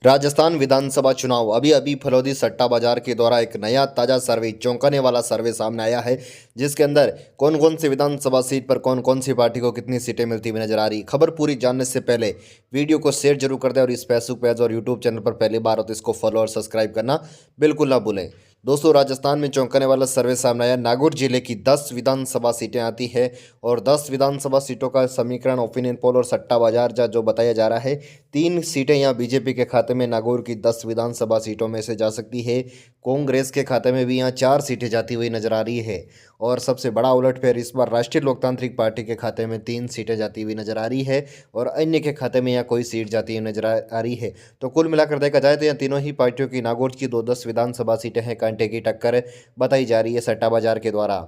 राजस्थान विधानसभा चुनाव अभी अभी फलौदी सट्टा बाजार के द्वारा एक नया ताजा सर्वे चौंकाने वाला सर्वे सामने आया है, जिसके अंदर कौन कौन सी विधानसभा सीट पर कौन कौन सी पार्टी को कितनी सीटें मिलती हुई नजर आ रही। खबर पूरी जानने से पहले वीडियो को शेयर जरूर कर दें और इस फेसबुक पेज और यूट्यूब चैनल पर पहली बार हो तो इसको फॉलो और सब्सक्राइब करना बिल्कुल ना भूलें। दोस्तों, राजस्थान में चौंकाने वाला सर्वे सामने आया। नागौर जिले की 10 विधानसभा सीटें आती है और 10 विधानसभा सीटों का समीकरण ओपिनियन पोल और सट्टा बाजार जो बताया जा रहा है। 3 सीटें यहाँ बीजेपी के खाते में नागौर की 10 विधानसभा सीटों में से जा सकती है। कांग्रेस के खाते में भी यहाँ 4 सीटें जाती हुई नजर आ रही है और सबसे बड़ा उलटफेर इस बार राष्ट्रीय लोकतांत्रिक पार्टी के खाते में 3 सीटें जाती हुई नजर आ रही है और अन्य के खाते में यहाँ कोई सीट जाती हुई नजर आ रही है। तो कुल मिलाकर देखा जाए तो यहाँ तीनों ही पार्टियों की नागौर की 10 विधानसभा सीटें हैं कांटे की टक्कर बताई जा रही है सट्टा बाजार के द्वारा।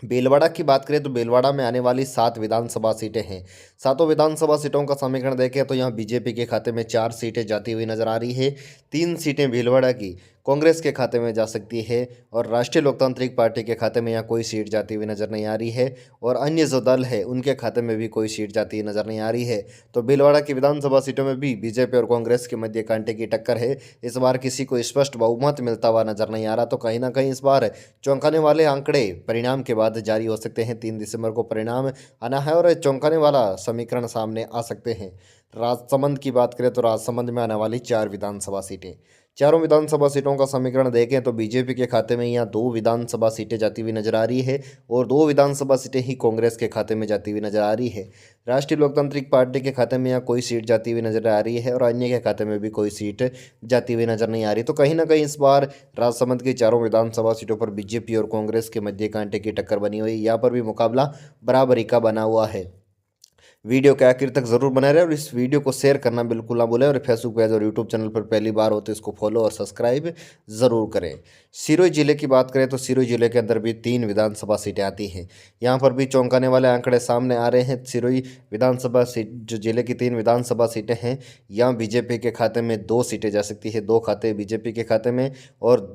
भीलवाड़ा की बात करें तो भीलवाड़ा में आने वाली 7 विधानसभा सीटें हैं। सातों विधानसभा सीटों का समीकरण देखें तो यहाँ बीजेपी के खाते में 4 सीटें जाती हुई नजर आ रही है। 3 सीटें भीलवाड़ा की कांग्रेस के खाते में जा सकती है और राष्ट्रीय लोकतांत्रिक पार्टी के खाते में यहाँ कोई सीट जाती हुई नजर नहीं आ रही है और अन्य जो दल है उनके खाते में भी कोई सीट जाती हुई नजर नहीं आ रही है। तो भीलवाड़ा की विधानसभा सीटों में भी बीजेपी और कांग्रेस के मध्य कांटे की टक्कर है। इस बार किसी को स्पष्ट बहुमत मिलता हुआ नजर नहीं आ रहा। तो कहीं ना कहीं इस बार चौंकाने वाले आंकड़े परिणाम के बाद जारी हो सकते हैं। 3 दिसंबर को परिणाम आना है और चौंकाने वाला समीकरण सामने आ सकते हैं। राजसमंद की बात करें तो राजसमंद में आने वाली 4 विधानसभा सीटें, चारों विधानसभा सीटों का समीकरण देखें तो बीजेपी के खाते में यहाँ 2 विधानसभा सीटें जाती हुई नजर आ रही है और 2 विधानसभा सीटें ही कांग्रेस के खाते में जाती हुई नजर आ रही है। राष्ट्रीय लोकतांत्रिक पार्टी के खाते में यहाँ कोई सीट जाती हुई नजर आ रही है और अन्य के खाते में भी कोई सीट जाती हुई नजर नहीं आ रही। तो कहीं ना कहीं इस बार राजसमंद की चारों विधानसभा सीटों पर बीजेपी और कांग्रेस के मध्य कांटे की टक्कर बनी हुई। यहाँ पर भी मुकाबला बराबरी का बना हुआ है। वीडियो के आखिर तक जरूर बने रहे और इस वीडियो को शेयर करना बिल्कुल ना भूलें और फेसबुक पेज और यूट्यूब चैनल पर पहली बार हो तो इसको फॉलो और सब्सक्राइब जरूर करें। सिरोही जिले की बात करें तो सिरोही जिले के अंदर भी 3 विधानसभा सीटें आती हैं। यहाँ पर भी चौंकाने वाले आंकड़े सामने आ रहे हैं। सिरोही विधानसभा सीट जो जिले की 3 विधानसभा सीटें हैं, यहाँ बीजेपी के खाते में 2 सीटें जा सकती है। 2 खाते बीजेपी के खाते में और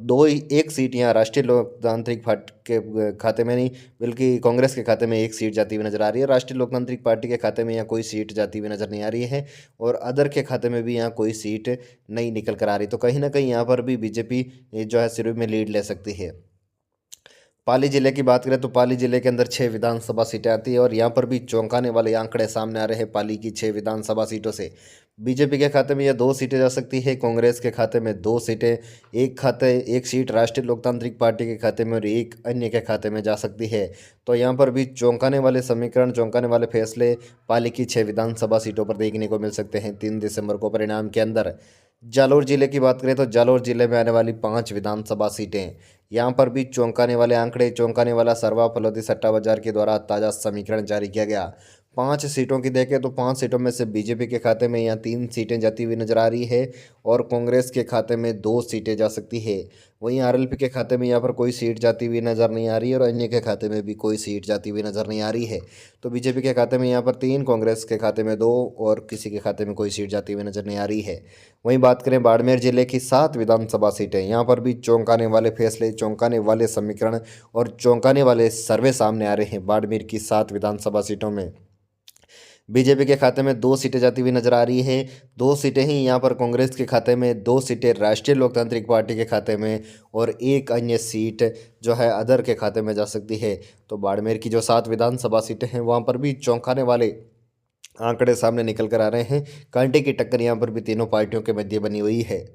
1 सीट यहाँ राष्ट्रीय लोकतांत्रिक पार्टी के खाते में नहीं बल्कि कांग्रेस के खाते में 1 सीट जाती हुई नजर आ रही है। राष्ट्रीय लोकतांत्रिक पार्टी के खाते में यहाँ कोई सीट जाती हुई नजर नहीं आ रही है और अदर के खाते में भी यहाँ कोई सीट नहीं निकल कर आ रही। तो कहीं ना कहीं यहाँ पर भी बीजेपी जो है सिरोही में लीड ले सकती है। पाली जिले की बात करें तो पाली जिले के अंदर 6 विधानसभा सीटें आती है और यहाँ पर भी चौंकाने वाले आंकड़े सामने आ रहे हैं। पाली की 6 विधानसभा सीटों से बीजेपी के खाते में यह 2 सीटें जा सकती है, कांग्रेस के खाते में 2 सीटें, एक सीट राष्ट्रीय लोकतांत्रिक पार्टी के खाते में और एक अन्य के खाते में जा सकती है। तो यहाँ पर भी चौंकाने वाले समीकरण, चौंकाने वाले फैसले पाली की 6 विधानसभा सीटों पर देखने को मिल सकते हैं 3 दिसंबर को परिणाम के अंदर। जालोर जिले की बात करें तो जालोर जिले में आने वाली 5 विधानसभा सीटें, यहाँ पर भी चौंकाने वाले आंकड़े, चौंकाने वाला सर्वा फलौदी सट्टा बाजार के द्वारा ताज़ा समीकरण जारी किया गया। 5 सीटों की देखें तो 5 सीटों में से बीजेपी के खाते में यहाँ 3 सीटें जाती हुई नजर आ रही है और कांग्रेस के खाते में 2 सीटें जा सकती है। वहीं आरएलपी के खाते में यहाँ पर कोई सीट जाती हुई नज़र नहीं आ रही है और अन्य के खाते में भी कोई सीट जाती हुई नज़र नहीं आ रही है। तो बीजेपी के खाते में यहाँ पर 3, कांग्रेस के खाते में 2 और किसी के खाते में कोई सीट जाती हुई नज़र नहीं आ रही है। वहीं बात करें बाड़मेर जिले की 7 विधानसभा सीटें, यहाँ पर भी चौंकाने वाले फैसले, चौंकाने वाले समीकरण और चौंकाने वाले सर्वे सामने आ रहे हैं। बाड़मेर की 7 विधानसभा सीटों में बीजेपी के खाते में 2 सीटें जाती हुई नजर आ रही है। 2 सीटें ही यहाँ पर कांग्रेस के खाते में, 2 सीटें राष्ट्रीय लोकतांत्रिक पार्टी के खाते में और एक अन्य सीट जो है अदर के खाते में जा सकती है। तो बाड़मेर की जो 7 विधानसभा सीटें हैं वहाँ पर भी चौंकाने वाले आंकड़े सामने निकल कर आ रहे हैं। कांटे की टक्कर यहाँ पर भी तीनों पार्टियों के मध्य बनी हुई है।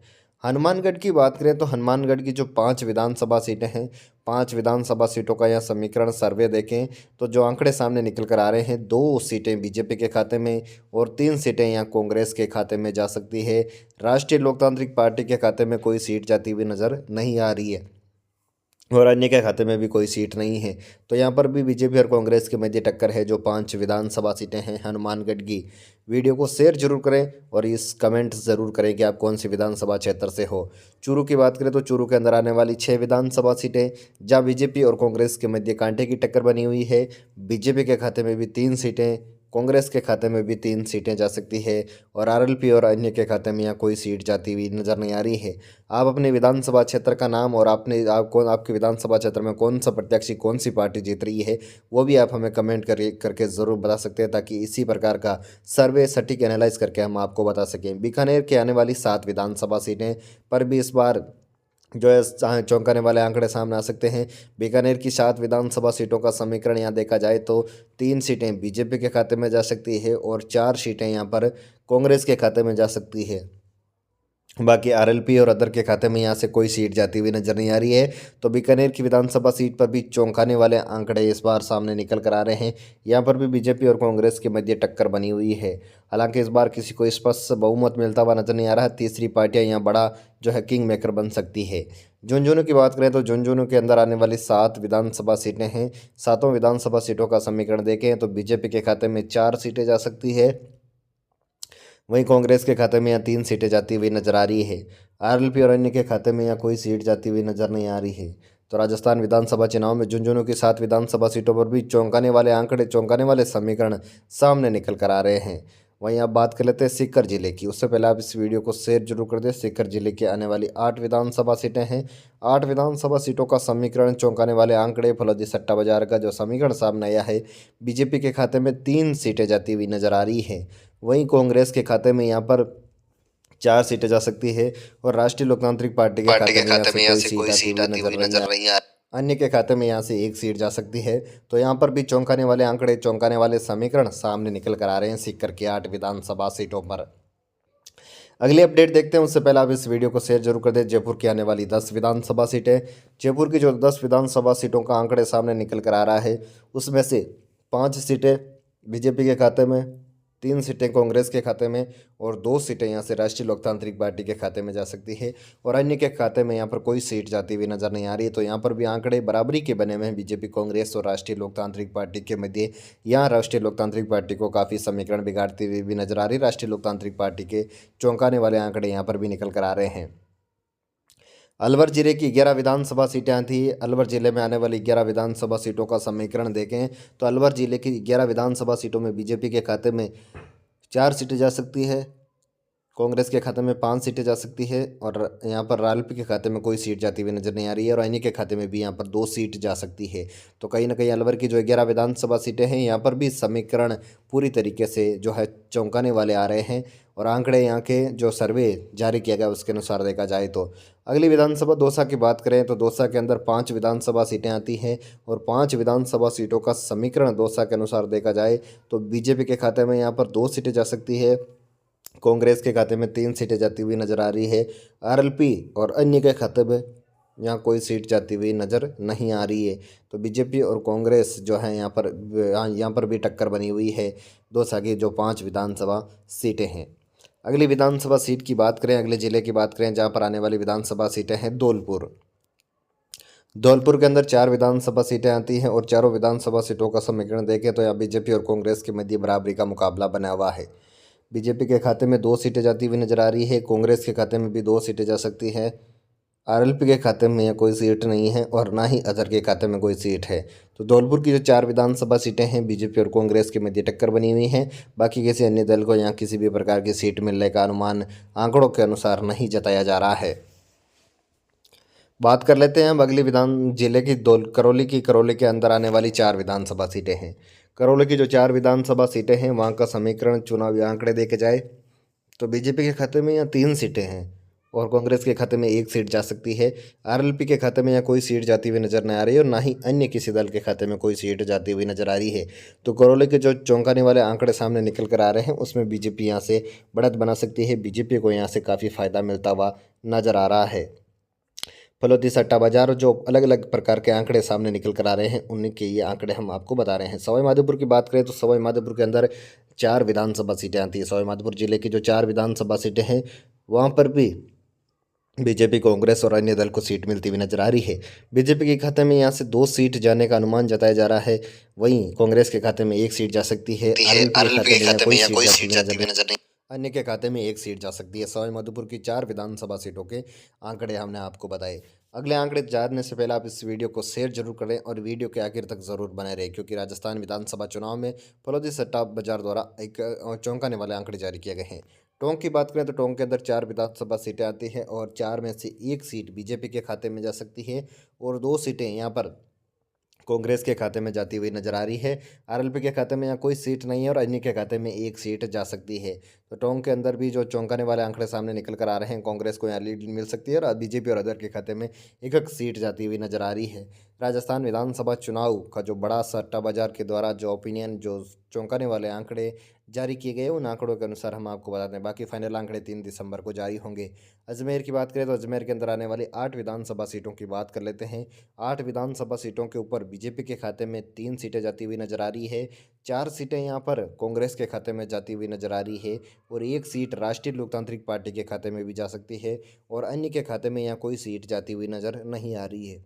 हनुमानगढ़ की बात करें तो हनुमानगढ़ की जो 5 विधानसभा सीटें हैं, 5 विधानसभा सीटों का यह समीकरण सर्वे देखें तो जो आंकड़े सामने निकल कर आ रहे हैं, 2 सीटें बीजेपी के खाते में और 3 सीटें यहाँ कांग्रेस के खाते में जा सकती है। राष्ट्रीय लोकतांत्रिक पार्टी के खाते में कोई सीट जाती हुई नज़र नहीं आ रही है और अन्य के खाते में भी कोई सीट नहीं है। तो यहाँ पर भी बीजेपी और कांग्रेस के मध्य टक्कर है जो 5 विधानसभा सीटें हैं हनुमानगढ़ की। वीडियो को शेयर जरूर करें और इस कमेंट ज़रूर करें कि आप कौन सी विधानसभा क्षेत्र से हो। चूरू की बात करें तो चूरू के अंदर आने वाली 6 विधानसभा सीटें, जहाँ बीजेपी और कांग्रेस के मध्य कांटे की टक्कर बनी हुई है। बीजेपी के खाते में भी 3 सीटें, कांग्रेस के खाते में भी 3 सीटें जा सकती है और आरएलपी और अन्य के खाते में यहाँ कोई सीट जाती हुई नजर नहीं आ रही है। आप अपने विधानसभा क्षेत्र का नाम और आपके विधानसभा क्षेत्र में कौन सा प्रत्याशी कौन सी पार्टी जीत रही है वो भी आप हमें कमेंट करके ज़रूर बता सकते हैं, ताकि इसी प्रकार का सर्वे सटीक एनालाइज करके हम आपको बता सकें। बीकानेर के आने वाली 7 विधानसभा सीटें पर भी इस बार जो है चौंकाने वाले आंकड़े सामने आ सकते हैं। बीकानेर की 7 विधानसभा सीटों का समीकरण यहाँ देखा जाए तो 3 सीटें बीजेपी के खाते में जा सकती है और 4 सीटें यहाँ पर कांग्रेस के खाते में जा सकती है। बाकी आरएलपी और अदर के खाते में यहाँ से कोई सीट जाती हुई नजर नहीं आ रही है। तो बीकानेर की विधानसभा सीट पर भी चौंकाने वाले आंकड़े इस बार सामने निकल कर आ रहे हैं। यहाँ पर भी बीजेपी और कांग्रेस के मध्य टक्कर बनी हुई है। हालांकि इस बार किसी को स्पष्ट बहुमत मिलता हुआ नजर नहीं आ रहा। तीसरी पार्टियां यहाँ बड़ा जो है किंग मेकर बन सकती है। झुंझुनू की बात करें तो झुंझुनू के अंदर आने वाली 7 विधानसभा सीटें हैं। 7 विधानसभा सीटों का समीकरण देखें तो बीजेपी के खाते में 4 सीटें जा सकती है, वहीं कांग्रेस के खाते में यहाँ 3 सीटें जाती हुई नजर आ रही है। आरएलपी और अन्य के खाते में यहाँ कोई सीट जाती हुई नजर नहीं आ रही है। तो राजस्थान विधानसभा चुनाव में झुंझुनू की 7 विधानसभा सीटों पर भी चौंकाने वाले आंकड़े, चौंकाने वाले समीकरण सामने निकल कर आ रहे हैं। वहीं आप बात कर लेते हैं सीकर जिले की। उससे पहले आप इस वीडियो को शेयर जरूर कर दें। सीकर जिले के आने वाली 8 विधानसभा सीटें हैं। 8 विधानसभा सीटों का समीकरण, चौंकाने वाले आंकड़े, फलौदी सट्टा बाजार का जो समीकरण सामने आया है, बीजेपी के खाते में 3 सीटें जाती हुई नजर आ रही है। वहीं कांग्रेस के खाते में यहाँ पर 4 सीटें जा सकती है और राष्ट्रीय लोकतांत्रिक पार्टी के खाते में यहाँ से कोई सीट आती हुई नजर नहीं है। अन्य के खाते में यहाँ से 1 सीट जा सकती है। तो यहाँ पर भी चौंकाने वाले आंकड़े, चौंकाने वाले समीकरण सामने निकल कर आ रहे हैं सीकर की 8 विधानसभा सीटों पर। अगली अपडेट देखते हैं, उससे पहले आप इस वीडियो को शेयर जरूर कर दें। जयपुर की आने वाली 10 विधानसभा सीटें। जयपुर की जो 10 विधानसभा सीटों का आंकड़े सामने निकल कर आ रहा है, उसमें से 5 सीटें बीजेपी के खाते में, 3 सीटें कांग्रेस के खाते में और 2 सीटें यहाँ से राष्ट्रीय लोकतांत्रिक पार्टी के खाते में जा सकती है और अन्य के खाते में यहाँ पर कोई सीट जाती हुई नजर नहीं आ रही है। तो यहाँ पर भी आंकड़े बराबरी के बने हुए हैं बीजेपी, कांग्रेस और राष्ट्रीय लोकतांत्रिक पार्टी के मध्य। यहाँ राष्ट्रीय लोकतांत्रिक पार्टी को काफ़ी समीकरण बिगाड़ती हुई भी नजर आ रही है। राष्ट्रीय लोकतांत्रिक पार्टी के चौंकाने वाले आंकड़े यहाँ पर भी निकल कर आ रहे हैं। अलवर जिले की 11 विधानसभा सीटें थी। अलवर जिले में आने वाली 11 विधानसभा सीटों का समीकरण देखें तो अलवर जिले की 11 विधानसभा सीटों में बीजेपी के खाते में 4 सीटें जा सकती है, कांग्रेस के खाते में 5 सीटें जा सकती है और यहाँ पर राजपी के खाते में कोई सीट जाती हुई नजर नहीं आ रही है और अन्य के खाते में भी यहाँ पर 2 सीट जा सकती है। तो कहीं ना कहीं अलवर की जो 11 विधानसभा सीटें हैं, यहाँ पर भी समीकरण पूरी तरीके से जो है चौंकाने वाले आ रहे हैं और आंकड़े यहाँ के जो सर्वे जारी किया गया उसके अनुसार देखा जाए तो। अगली विधानसभा दौसा की बात करें तो दौसा के अंदर 5 विधानसभा सीटें आती हैं और 5 विधानसभा सीटों का समीकरण दौसा के अनुसार देखा जाए तो बीजेपी के खाते में यहाँ पर 2 सीटें जा सकती है, कांग्रेस के खाते में 3 सीटें जाती हुई नजर आ रही है, आरएलपी और अन्य के खाते में यहाँ कोई सीट जाती हुई नज़र नहीं आ रही है। तो बीजेपी और कांग्रेस जो है यहाँ पर भी टक्कर बनी हुई है दौसा की जो 5 विधानसभा सीटें हैं। अगली विधानसभा सीट की बात करें, अगले जिले की बात करें जहाँ पर आने वाली विधानसभा सीटें हैं धौलपुर। धौलपुर के अंदर 4 विधानसभा सीटें आती हैं और चारों विधानसभा सीटों का समीकरण देखें तो यहाँ बीजेपी और कांग्रेस के मध्य बराबरी का मुकाबला बना हुआ है। बीजेपी के खाते में 2 सीटें जाती हुई नजर आ रही है, कांग्रेस के खाते में भी 2 सीटें जा सकती है, आरएलपी के खाते में कोई सीट नहीं है और ना ही अदर के खाते में कोई सीट है। तो धौलपुर की जो 4 विधानसभा सीटें हैं बीजेपी और कांग्रेस के मध्य टक्कर बनी हुई हैं। बाकी किसी अन्य दल को यहाँ किसी भी प्रकार की सीट मिलने का अनुमान आंकड़ों के अनुसार नहीं जताया जा रहा है। बात कर लेते हैं हम अगली विधान जिले की करौली के अंदर आने वाली 4 विधानसभा सीटें हैं। करौली की जो 4 विधानसभा सीटें हैं वहाँ का समीकरण, चुनावी आंकड़े देखे जाए तो बीजेपी के खाते में यहाँ 3 सीटें हैं और कांग्रेस के खाते में 1 सीट जा सकती है। आरएलपी के खाते में यहाँ कोई सीट जाती हुई नजर नहीं आ रही है और ना ही अन्य किसी दल के खाते में कोई सीट जाती हुई नजर आ रही है। तो करौली के जो चौंकाने वाले आंकड़े सामने निकल कर आ रहे हैं उसमें बीजेपी यहाँ से बढ़त बना सकती है। बीजेपी को यहाँ से काफ़ी फायदा मिलता हुआ नजर आ रहा है। फलौदी सट्टा बाजार जो अलग अलग प्रकार के आंकड़े सामने निकल कर आ रहे हैं उन्हीं के ये आंकड़े हम आपको बता रहे हैं। सवाई माधोपुर की बात करें तो सवाई माधोपुर के अंदर 4 विधानसभा सीटें आती हैं। सवाई माधोपुर जिले की जो 4 विधानसभा सीटें हैं वहाँ पर भी बीजेपी, कांग्रेस और अन्य दल को सीट मिलती हुई नजर आ रही है। बीजेपी के खाते में यहाँ से 2 सीट जाने का अनुमान जताया जा रहा है, वहीं कांग्रेस के खाते में 1 सीट जा सकती है, आरएलपी के खाते में कोई सीट जाती हुई नजर नहीं, अन्य के खाते में 1 सीट जा सकती है। सवाई माधोपुर की 4 विधानसभा सीटों के आंकड़े हमने आपको बताए। अगले आंकड़े जानने से पहले आप इस वीडियो को शेयर जरूर करें और वीडियो के आखिर तक जरूर बने रहें, क्योंकि राजस्थान विधानसभा चुनाव में फलोदी सट्टा बाजार द्वारा एक चौंकाने वाले आंकड़े जारी किए गए हैं। टोंक की बात करें तो टोंक के अंदर 4 विधानसभा सीटें आती हैं और 4 में से एक सीट बीजेपी के खाते में जा सकती है और 2 सीटें यहाँ पर कांग्रेस के खाते में जाती हुई नजर आ रही है। आरएलपी के खाते में यहाँ कोई सीट नहीं है और अन्य के खाते में एक सीट जा सकती है। तो टोंक के अंदर भी जो चौंकाने वाले आंकड़े सामने निकल कर आ रहे हैं, कांग्रेस को यहाँ लीड मिल सकती है और बीजेपी और अदर के खाते में एक एक सीट जाती हुई नजर आ रही है। राजस्थान विधानसभा चुनाव का जो बड़ा सट्टा बाजार के द्वारा जो ओपिनियन जो चौंकाने वाले आंकड़े जारी किए गए, उन आंकड़ों के अनुसार हम आपको बता दें। बाकी फाइनल आंकड़े 3 दिसंबर को जारी होंगे। अजमेर की बात करें तो अजमेर के अंदर आने वाली 8 विधानसभा सीटों की बात कर लेते हैं। 8 विधानसभा सीटों के ऊपर बीजेपी के खाते में 3 सीटें जाती हुई नजर आ रही है, 4 सीटें यहाँ पर कांग्रेस के खाते में जाती हुई नजर आ रही है और एक सीट राष्ट्रीय लोकतांत्रिक पार्टी के खाते में भी जा सकती है और अन्य के खाते में यहाँ कोई सीट जाती हुई नजर नहीं आ रही है।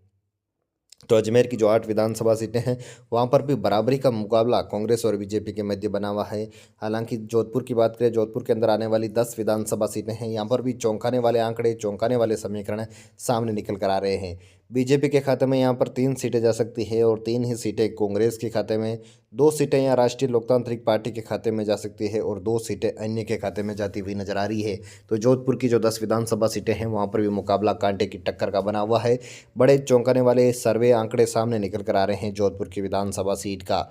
तो अजमेर की जो 8 विधानसभा सीटें हैं, वहाँ पर भी बराबरी का मुकाबला कांग्रेस और बीजेपी के मध्य बना हुआ है। हालांकि जोधपुर की बात करें, जोधपुर के अंदर आने वाली 10 विधानसभा सीटें हैं, यहाँ पर भी चौंकाने वाले आंकड़े, चौंकाने वाले समीकरण सामने निकल कर आ रहे हैं। बीजेपी के खाते में यहाँ पर 3 सीटें जा सकती है और 3 ही सीटें कांग्रेस के खाते में, 2 सीटें यहाँ राष्ट्रीय लोकतांत्रिक पार्टी के खाते में जा सकती है और 2 सीटें अन्य के खाते में जाती हुई नजर आ रही है। तो जोधपुर की जो 10 विधानसभा सीटें हैं, वहाँ पर भी मुकाबला कांटे की टक्कर का बना हुआ है। बड़े चौंकाने वाले सर्वे आंकड़े सामने निकल कर आ रहे हैं जोधपुर की विधानसभा सीट का।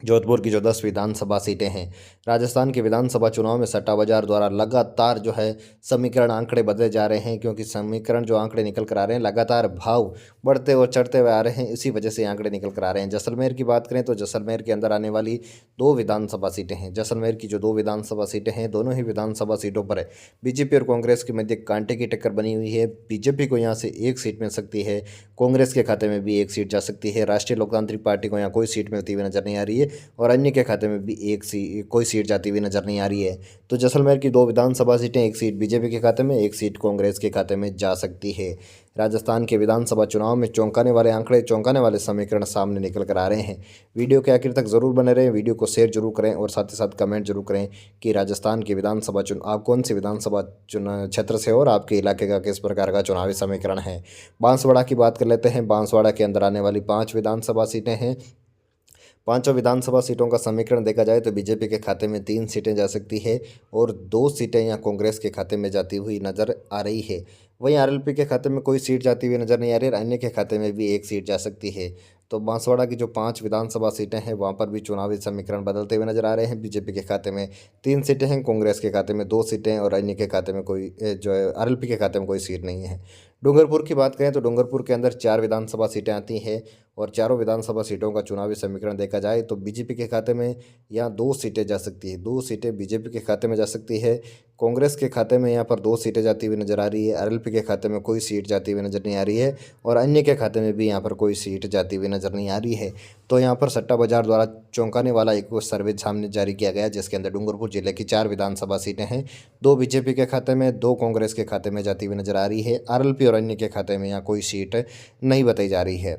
जोधपुर की जो 10 विधानसभा सीटें हैं, राजस्थान के विधानसभा चुनाव में सट्टा बाजार द्वारा लगातार जो है समीकरण आंकड़े बदले जा रहे हैं, क्योंकि समीकरण जो आंकड़े निकल कर आ रहे हैं लगातार भाव बढ़ते और चढ़ते हुए आ रहे हैं, इसी वजह से आंकड़े निकल कर आ रहे हैं। जैसलमेर की बात करें तो जैसलमेर के अंदर आने वाली 2 विधानसभा सीटें हैं। जैसलमेर की जो 2 विधानसभा सीटें हैं, दोनों ही विधानसभा सीटों पर बीजेपी और कांग्रेस के मध्य कांटे की टक्कर बनी हुई है। बीजेपी को यहाँ से एक सीट मिल सकती है, कांग्रेस के खाते में भी एक सीट जा सकती है, राष्ट्रीय लोकतांत्रिक पार्टी को यहाँ कोई सीट मिलती हुई नजर नहीं आ रही है और अन्य के खाते में भी कोई सीट जाती हुई नजर नहीं आ रही है। तो जैसलमेर की 2 विधानसभा सीटें, एक सीट बीजेपी के खाते में, एक सीट कांग्रेस के खाते में जा सकती है। राजस्थान के विधानसभा चुनाव में चौंकाने वाले आंकड़े, चौंकाने वाले समीकरण सामने निकल कर आ रहे हैं। वीडियो के आखिर तक जरूर बने रहें, वीडियो को शेयर जरूर करें और साथ ही साथ कमेंट जरूर करें कि राजस्थान के विधानसभा चुनाव, आप कौन सी विधानसभा क्षेत्र से हो और आपके इलाके का किस प्रकार का चुनावी समीकरण है। बांसवाड़ा की बात कर लेते हैं। बांसवाड़ा के अंदर आने वाली 5 विधानसभा सीटें हैं। पांचों विधानसभा सीटों का समीकरण देखा जाए तो बीजेपी के खाते में 3 सीटें जा सकती है और 2 सीटें यहाँ कांग्रेस के खाते में जाती हुई नजर आ रही है। वहीं आरएलपी के खाते में कोई सीट जाती हुई नजर नहीं आ रही और अन्य के खाते में भी एक सीट जा सकती है। तो बांसवाड़ा की जो 5 विधानसभा सीटें हैं, वहाँ पर भी चुनावी समीकरण बदलते हुए नजर आ रहे हैं। बीजेपी के खाते में 3 सीटें हैं, कांग्रेस के खाते में 2 सीटें और अन्य के खाते में कोई जो है आरएलपी के खाते में कोई सीट नहीं है। डूंगरपुर की बात करें तो डूंगरपुर के अंदर 4 विधानसभा सीटें आती हैं और चारों विधानसभा सीटों का चुनावी समीकरण देखा जाए तो बीजेपी के खाते में यहाँ 2 सीटें जा सकती है, 2 सीटें बीजेपी के खाते में जा सकती है। कांग्रेस के खाते में यहाँ पर 2 सीटें जाती हुई नजर आ रही है, आरएलपी के खाते में कोई सीट जाती हुई नजर नहीं आ रही है और अन्य के खाते में भी यहाँ पर कोई सीट जाती हुई नजर नहीं आ रही है। तो यहाँ पर सट्टा बाजार द्वारा चौंकाने वाला एक सर्वे सामने जारी किया गया, जिसके अंदर डूंगरपुर जिले की 4 विधानसभा सीटें हैं, 2 बीजेपी के खाते में, 2 कांग्रेस के खाते में जाती हुई नजर आ रही है। आरएलपी और अन्य के खाते में यहाँ कोई सीट नहीं बताई जा रही है।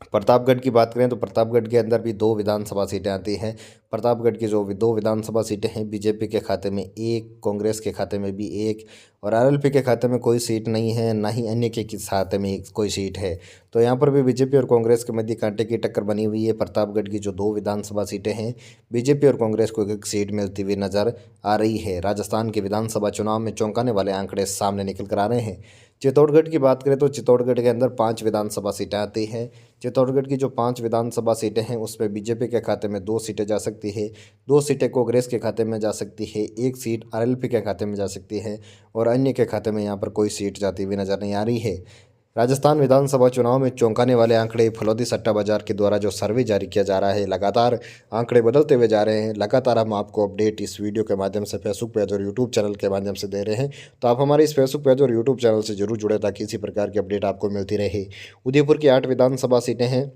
प्रतापगढ़ की बात करें तो प्रतापगढ़ के अंदर भी 2 विधानसभा सीटें आती हैं। प्रतापगढ़ की जो 2 विधानसभा सीटें हैं, बीजेपी के खाते में 1, कांग्रेस के खाते में भी 1 और आरएलपी के खाते में कोई सीट नहीं है, ना ही अन्य के खाते में कोई सीट है। तो यहाँ पर भी बीजेपी और कांग्रेस के मध्य कांटे की टक्कर बनी हुई है। प्रतापगढ़ की जो 2 विधानसभा सीटें हैं, बीजेपी और कांग्रेस को एक सीट मिलती हुई नजर आ रही है। राजस्थान के विधानसभा चुनाव में चौंकाने वाले आंकड़े सामने निकल कर आ रहे हैं। चित्तौड़गढ़ की बात करें तो चित्तौड़गढ़ के अंदर 5 विधानसभा सीटें आती हैं। चित्तौड़गढ़ की जो 5 विधानसभा सीटें हैं, उसमें बीजेपी के खाते में 2 सीटें जा सकती है, 2 सीटें कांग्रेस के खाते में जा सकती है, 1 सीट आरएलपी के खाते में जा सकती है और अन्य के खाते में यहाँ पर कोई सीट जाती हुई नजर नहीं आ रही है। राजस्थान विधानसभा चुनाव में चौंकाने वाले आंकड़े, फलौदी सट्टा बाजार के द्वारा जो सर्वे जारी किया जा रहा है, लगातार आंकड़े बदलते हुए जा रहे हैं। लगातार हम आपको अपडेट इस वीडियो के माध्यम से फेसबुक पेज और यूट्यूब चैनल के माध्यम से दे रहे हैं। तो आप हमारे इस फेसबुक पेज और यूट्यूब चैनल से जरूर जुड़े ताकि इसी प्रकार की अपडेट आपको मिलती रहे। उदयपुर की 8 विधानसभा सीटें हैं।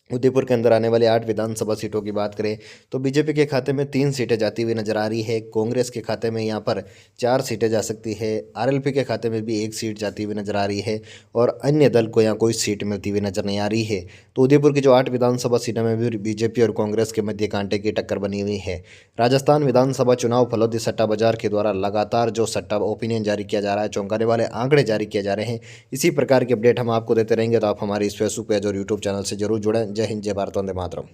उदयपुर के अंदर आने वाली 8 विधानसभा सीटों की बात करें तो बीजेपी के खाते में 3 सीटें जाती हुई नजर आ रही है। कांग्रेस के खाते में यहाँ पर 4 सीटें जा सकती है। आरएलपी के खाते में भी 1 सीट जाती हुई नजर आ रही है और अन्य दल को यहाँ कोई सीट मिलती हुई नजर नहीं आ रही है। तो उदयपुर की जो 8 विधानसभा सीटों में भी बीजेपी और कांग्रेस के मध्य कांटे की टक्कर बनी हुई है। राजस्थान विधानसभा चुनाव फलौदी सट्टा बाजार के द्वारा लगातार जो सट्टा ओपिनियन जारी किया जा रहा है, चौंकाने वाले आंकड़े जारी किए जा रहे हैं, इसी प्रकार की अपडेट हम आपको देते रहेंगे। तो आप हमारे इस फेसबुक पेज और यूट्यूब चैनल से जरूर जुड़ें। जय हिंद, जय भारत, वंदे मातरम।